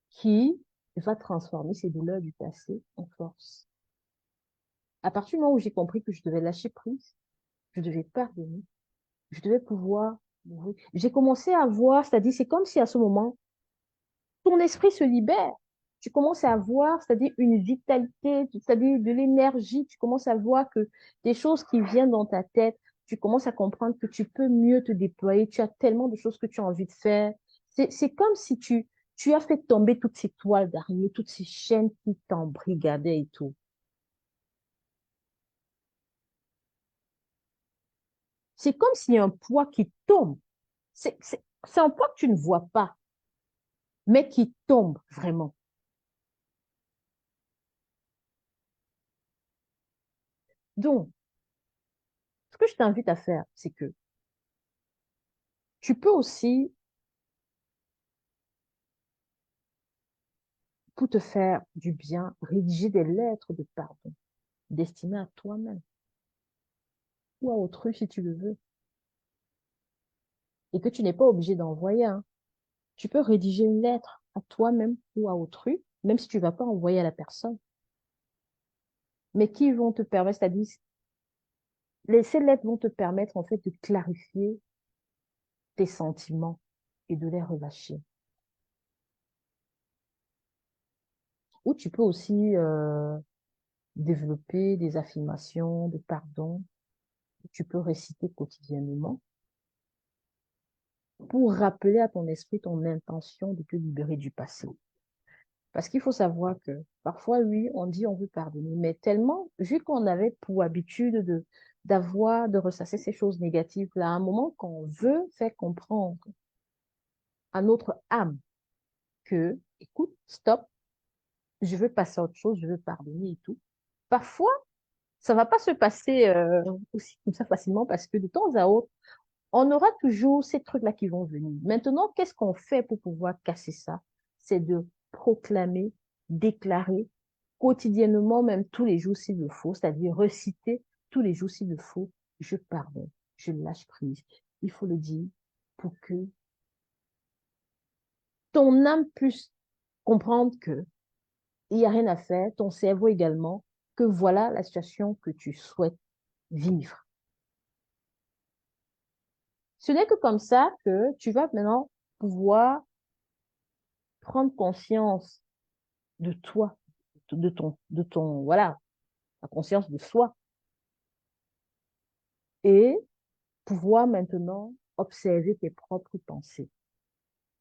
qui va transformer ses douleurs du passé en force. À partir du moment où j'ai compris que je devais lâcher prise, je devais pardonner, je devais pouvoir mourir. J'ai commencé à voir, c'est-à-dire c'est comme si à ce moment, ton esprit se libère. Tu commences à voir, c'est-à-dire une vitalité, c'est-à-dire de l'énergie. Tu commences à voir que des choses qui viennent dans ta tête, tu commences à comprendre que tu peux mieux te déployer. Tu as tellement de choses que tu as envie de faire. C'est comme si tu as fait tomber toutes ces toiles d'araignée, toutes ces chaînes qui t'embrigadaient et tout. C'est comme s'il y a un poids qui tombe. C'est un poids que tu ne vois pas, mais qui tombe vraiment. Donc, ce que je t'invite à faire, c'est que tu peux aussi, pour te faire du bien, rédiger des lettres de pardon destinées à toi-même ou à autrui si tu le veux, et que tu n'es pas obligé d'envoyer, hein. Tu peux rédiger une lettre à toi-même ou à autrui, même si tu ne vas pas envoyer à la personne, mais qui vont te permettre, c'est-à-dire, ces lettres vont te permettre en fait de clarifier tes sentiments et de les relâcher. Ou tu peux aussi développer des affirmations de pardon que tu peux réciter quotidiennement pour rappeler à ton esprit ton intention de te libérer du passé. Parce qu'il faut savoir que parfois, oui, on dit on veut pardonner, mais tellement, vu qu'on avait pour habitude de ressasser ces choses négatives, là, à un moment qu'on veut faire comprendre à notre âme que, écoute, stop, je veux passer à autre chose, je veux pardonner et tout. Parfois, ça va pas se passer aussi comme ça facilement parce que de temps à autre, on aura toujours ces trucs-là qui vont venir. Maintenant, qu'est-ce qu'on fait pour pouvoir casser ça? C'est de proclamer, déclarer quotidiennement, même tous les jours s'il le faut, c'est-à-dire reciter tous les jours s'il le faut, je pardonne, je lâche prise. Il faut le dire pour que ton âme puisse comprendre que il n'y a rien à faire, ton cerveau également, que voilà la situation que tu souhaites vivre. Ce n'est que comme ça que tu vas maintenant pouvoir prendre conscience de toi, voilà, la conscience de soi et pouvoir maintenant observer tes propres pensées,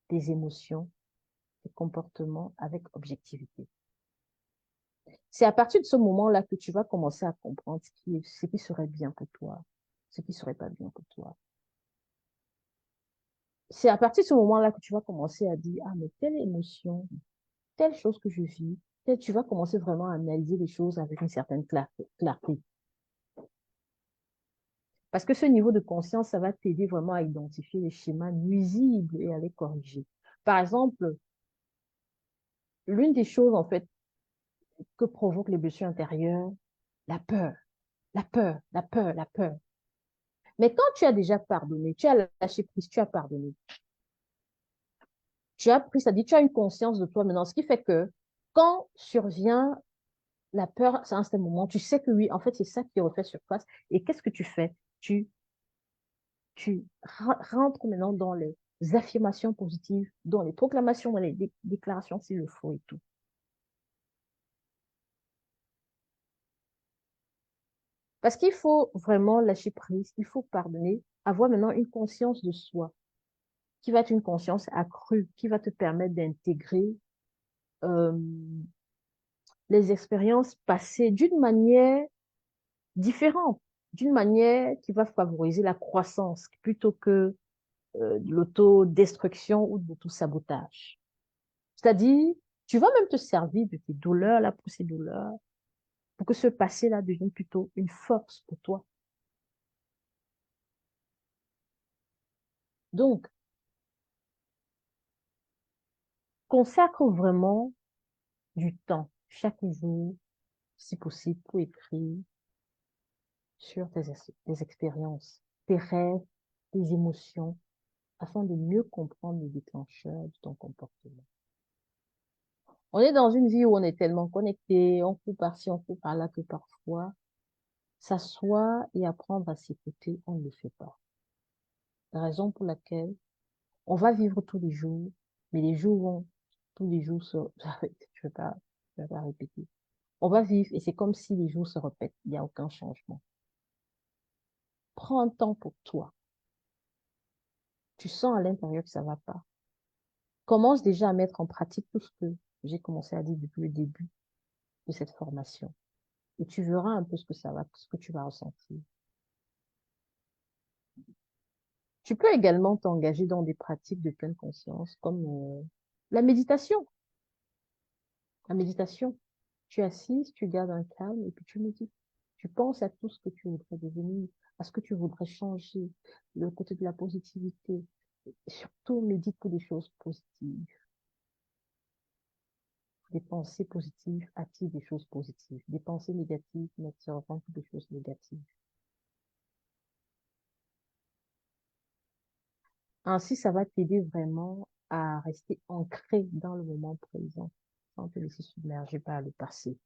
tes émotions, tes comportements avec objectivité. C'est à partir de ce moment-là que tu vas commencer à comprendre ce qui serait bien pour toi, ce qui serait pas bien pour toi. C'est à partir de ce moment-là que tu vas commencer à dire, ah, mais telle émotion, telle chose que je vis, tu vas commencer vraiment à analyser les choses avec une certaine clarté. Parce que ce niveau de conscience, ça va t'aider vraiment à identifier les schémas nuisibles et à les corriger. Par exemple, l'une des choses, en fait, que provoquent les blessures intérieures, la peur, la peur, la peur, la peur. Mais quand tu as déjà pardonné, tu as lâché prise, tu as pardonné, tu as pris, c'est-à-dire tu as une conscience de toi maintenant, ce qui fait que quand survient la peur, c'est un certain moment, tu sais que oui, en fait, c'est ça qui refait surface. Et qu'est-ce que tu fais? Tu rentres maintenant dans les affirmations positives, dans les proclamations, dans les déclarations s'il le faut et tout. Parce qu'il faut vraiment lâcher prise, il faut pardonner, avoir maintenant une conscience de soi, qui va être une conscience accrue, qui va te permettre d'intégrer euh, les expériences passées d'une manière différente, d'une manière qui va favoriser la croissance plutôt que de l'autodestruction ou de l'autosabotage. C'est-à-dire, tu vas même te servir de tes douleurs, là, pour ces douleurs, pour que ce passé-là devienne plutôt une force pour toi. Donc, consacre vraiment du temps chaque jour, si possible, pour écrire sur tes expériences, tes rêves, tes émotions, afin de mieux comprendre les déclencheurs de ton comportement. On est dans une vie où on est tellement connecté, on court par-ci, on court par-là, que parfois, s'asseoir et apprendre à s'écouter, on ne le fait pas. La raison pour laquelle on va vivre tous les jours, mais les jours vont, tous les jours se, je vais pas répéter. On va vivre et c'est comme si les jours se répètent, il n'y a aucun changement. Prends un temps pour toi. Tu sens à l'intérieur que ça va pas. Commence déjà à mettre en pratique tout ce que j'ai commencé à dire depuis le début de cette formation. Et tu verras un peu ce que ça va, ce que tu vas ressentir. Tu peux également t'engager dans des pratiques de pleine conscience, comme la méditation. La méditation, tu es assise, tu gardes un calme et puis tu médites. Tu penses à tout ce que tu voudrais devenir, à ce que tu voudrais changer, le côté de la positivité. Et surtout, médite pour des choses positives. Des pensées positives attirent des choses positives. Des pensées négatives n'attirent pas que des choses négatives. Ainsi, ça va t'aider vraiment à rester ancré dans le moment présent, sans te laisser submerger par le passé.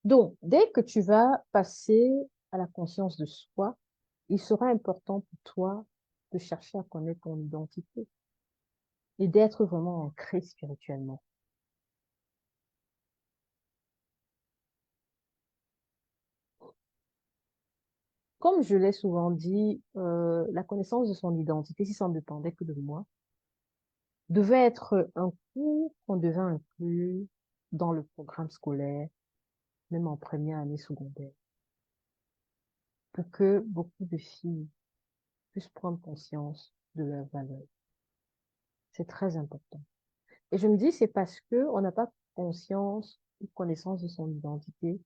Donc, dès que tu vas passer à la conscience de soi, il sera important pour toi de chercher à connaître ton identité et d'être vraiment ancré spirituellement. Comme je l'ai souvent dit, la connaissance de son identité, si ça ne dépendait que de moi, devait être un cours qu'on devait inclure dans le programme scolaire, même en première année secondaire, pour que beaucoup de filles puissent prendre conscience de leurs valeurs. C'est très important. Et je me dis, c'est parce que on n'a pas conscience ou connaissance de son identité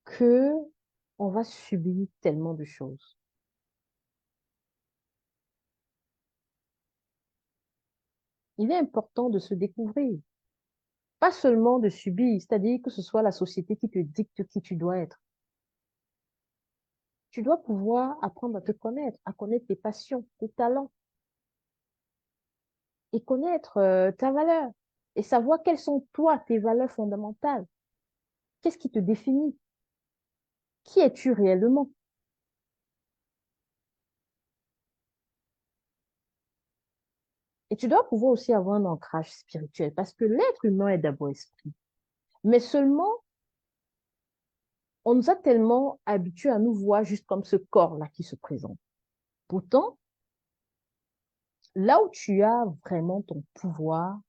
que on va subir tellement de choses. Il est important de se découvrir, pas seulement de subir, c'est-à-dire que ce soit la société qui te dicte qui tu dois être. Tu dois pouvoir apprendre à connaître tes passions, tes talents, et connaître ta valeur, et savoir quelles sont toi, tes valeurs fondamentales. Qu'est-ce qui te définit? Qui es-tu réellement? Et tu dois pouvoir aussi avoir un ancrage spirituel, parce que l'être humain est d'abord esprit. Mais seulement, on nous a tellement habitués à nous voir juste comme ce corps-là qui se présente. Pourtant, là où tu as vraiment ton pouvoir,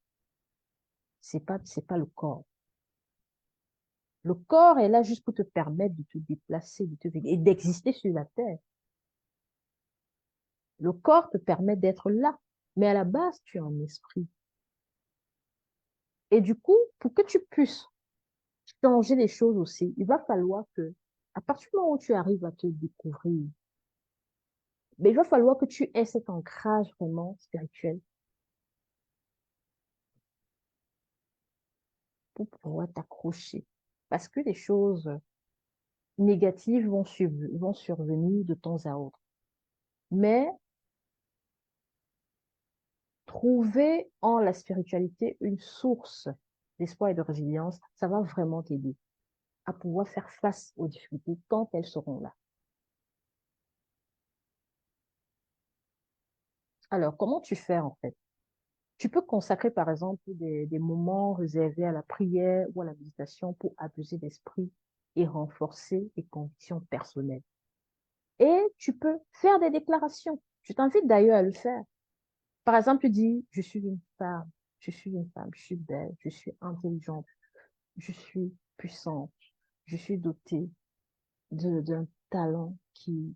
c'est pas le corps. Le corps est là juste pour te permettre de te déplacer, et d'exister sur la terre. Le corps te permet d'être là, mais à la base, tu es un esprit. Et du coup, pour que tu puisses changer les choses aussi, il va falloir que, à partir du moment où tu arrives à te découvrir, mais il va falloir que tu aies cet ancrage vraiment spirituel pour pouvoir t'accrocher. Parce que les choses négatives vont survenir de temps à autre. Mais trouver en la spiritualité une source d'espoir et de résilience, ça va vraiment t'aider à pouvoir faire face aux difficultés quand elles seront là. Alors, comment tu fais en fait? Tu peux consacrer par exemple des moments réservés à la prière ou à la méditation pour apaiser l'esprit et renforcer tes convictions personnelles. Et tu peux faire des déclarations. Je t'invite d'ailleurs à le faire. Par exemple, tu dis, je suis une femme, je suis une femme, je suis belle, je suis intelligente, je suis puissante, je suis dotée d'un talent qui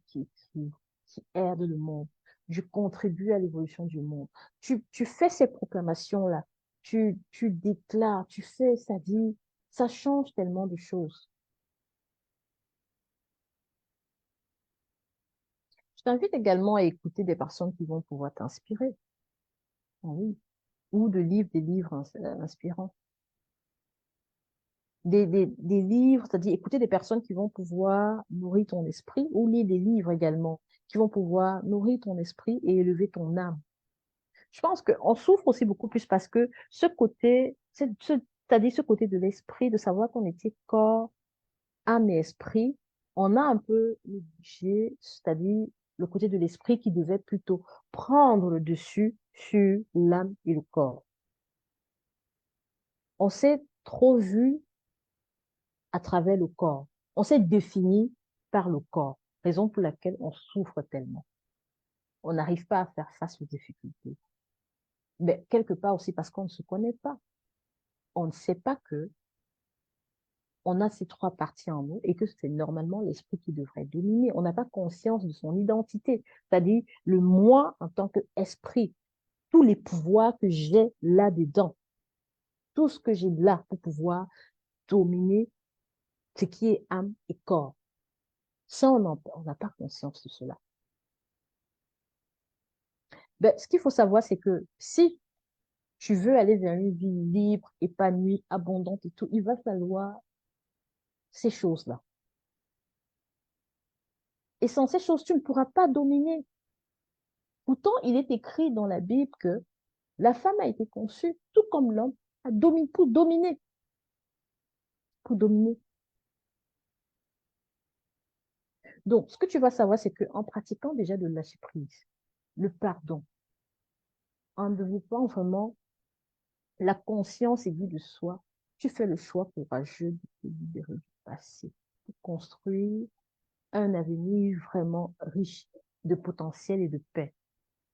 aide le monde. Je contribue à l'évolution du monde. Tu fais ces proclamations-là, tu déclares, tu fais, ça dit, ça change tellement de choses. Je t'invite également à écouter des personnes qui vont pouvoir t'inspirer, oui, ou de lire des livres inspirants. Des livres, c'est-à-dire écouter des personnes qui vont pouvoir nourrir ton esprit, ou lire des livres également qui vont pouvoir nourrir ton esprit et élever ton âme. Je pense qu'on souffre aussi beaucoup plus parce que ce côté, c'est-à-dire ce côté de l'esprit, de savoir qu'on était corps, âme et esprit, on a un peu négligé, c'est-à-dire le côté de l'esprit qui devait plutôt prendre le dessus sur l'âme et le corps. On s'est trop vu à travers le corps. On s'est défini par le corps, raison pour laquelle on souffre tellement. On n'arrive pas à faire face aux difficultés. Mais quelque part aussi parce qu'on ne se connaît pas. On ne sait pas que on a ces trois parties en nous et que c'est normalement l'esprit qui devrait dominer. On n'a pas conscience de son identité, c'est-à-dire le moi en tant qu'esprit, tous les pouvoirs que j'ai là-dedans, tout ce que j'ai là pour pouvoir dominer ce qui est âme et corps. Ça, on n'a pas conscience de cela. Ben, ce qu'il faut savoir, c'est que si tu veux aller vers une vie libre, épanouie, abondante et tout, il va falloir ces choses-là. Et sans ces choses, tu ne pourras pas dominer. Pourtant, il est écrit dans la Bible que la femme a été conçue, tout comme l'homme, pour dominer, pour dominer. Donc, ce que tu vas savoir, c'est qu'en pratiquant déjà de la surprise, le pardon, en développant vraiment la conscience aiguë de soi, tu fais le choix courageux de te libérer du passé, de construire un avenir vraiment riche de potentiel et de paix.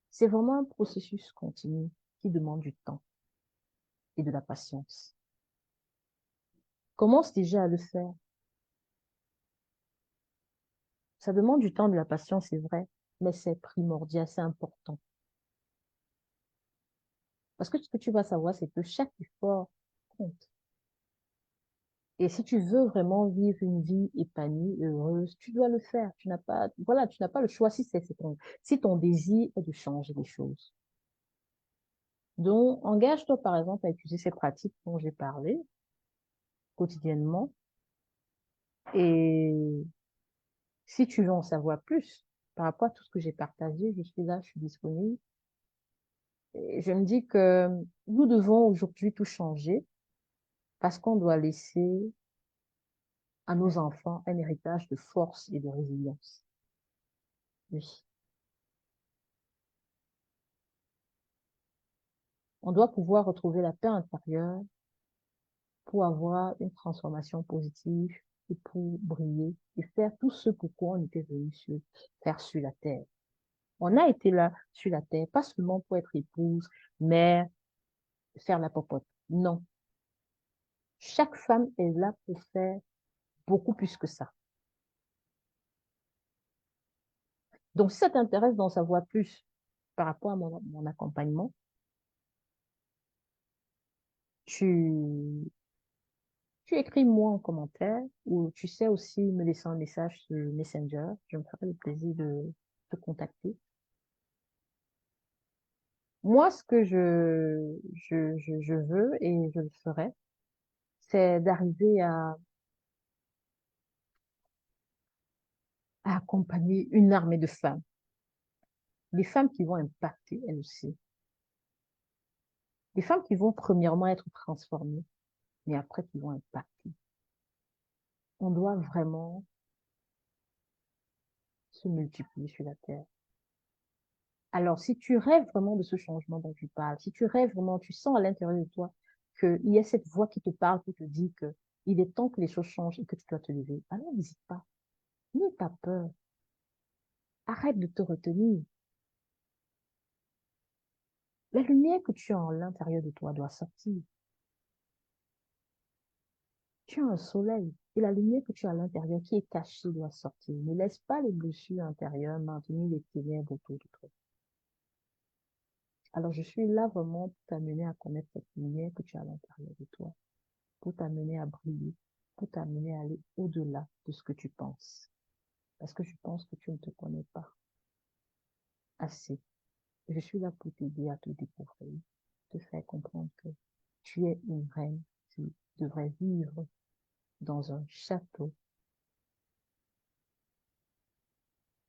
C'est vraiment un processus continu qui demande du temps et de la patience. Commence déjà à le faire. Ça demande du temps, de la patience, c'est vrai, mais c'est primordial, c'est important. Parce que ce que tu vas savoir, c'est que chaque effort compte. Et si tu veux vraiment vivre une vie épanouie, heureuse, tu dois le faire. Tu n'as pas, voilà, tu n'as pas le choix si ton désir est de changer les choses. Donc, engage-toi, par exemple, à utiliser ces pratiques dont j'ai parlé quotidiennement. Et si tu veux en savoir plus par rapport à tout ce que j'ai partagé, je suis là, je suis disponible. Et je me dis que nous devons aujourd'hui tout changer parce qu'on doit laisser à nos enfants un héritage de force et de résilience. Oui. On doit pouvoir retrouver la paix intérieure pour avoir une transformation positive et pour briller et faire tout ce pourquoi on était venu faire sur la terre. On a été là sur la terre, pas seulement pour être épouse, mère, faire la popote. Non. Chaque femme est là pour faire beaucoup plus que ça. Donc, si ça t'intéresse d'en savoir plus par rapport à mon accompagnement, tu, tu écris moi en commentaire ou tu sais aussi me laisser un message sur Messenger. Je me ferai le plaisir de te contacter. Moi, ce que je veux et je le ferai, c'est d'arriver à accompagner une armée de femmes. Des femmes qui vont impacter, elles aussi. Des femmes qui vont premièrement être transformées, mais après qui vont impacter. On doit vraiment se multiplier sur la terre. Alors, si tu rêves vraiment de ce changement dont tu parles, si tu rêves vraiment, tu sens à l'intérieur de toi qu'il y a cette voix qui te parle, qui te dit que il est temps que les choses changent et que tu dois te lever, alors n'hésite pas. N'aie pas peur. Arrête de te retenir. La lumière que tu as à l'intérieur de toi doit sortir. Tu as un soleil et la lumière que tu as à l'intérieur qui est cachée doit sortir. Ne laisse pas les blessures intérieures maintenir les ténèbres autour de toi. Alors, je suis là vraiment pour t'amener à connaître cette lumière que tu as à l'intérieur de toi, pour t'amener à briller, pour t'amener à aller au-delà de ce que tu penses. Parce que je pense que tu ne te connais pas assez. Je suis là pour t'aider à te découvrir, te faire comprendre que tu es une reine qui devrait vivre dans un château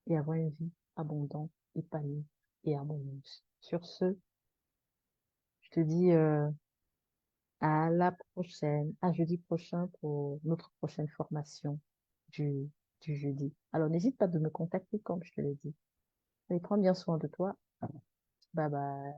et avoir une vie abondante, épanouie et harmonieuse. Sur ce, je te dis à la prochaine, à jeudi prochain pour notre prochaine formation du, du jeudi. Alors, n'hésite pas de me contacter comme je te l'ai dit. Et prends bien soin de toi. Bye bye.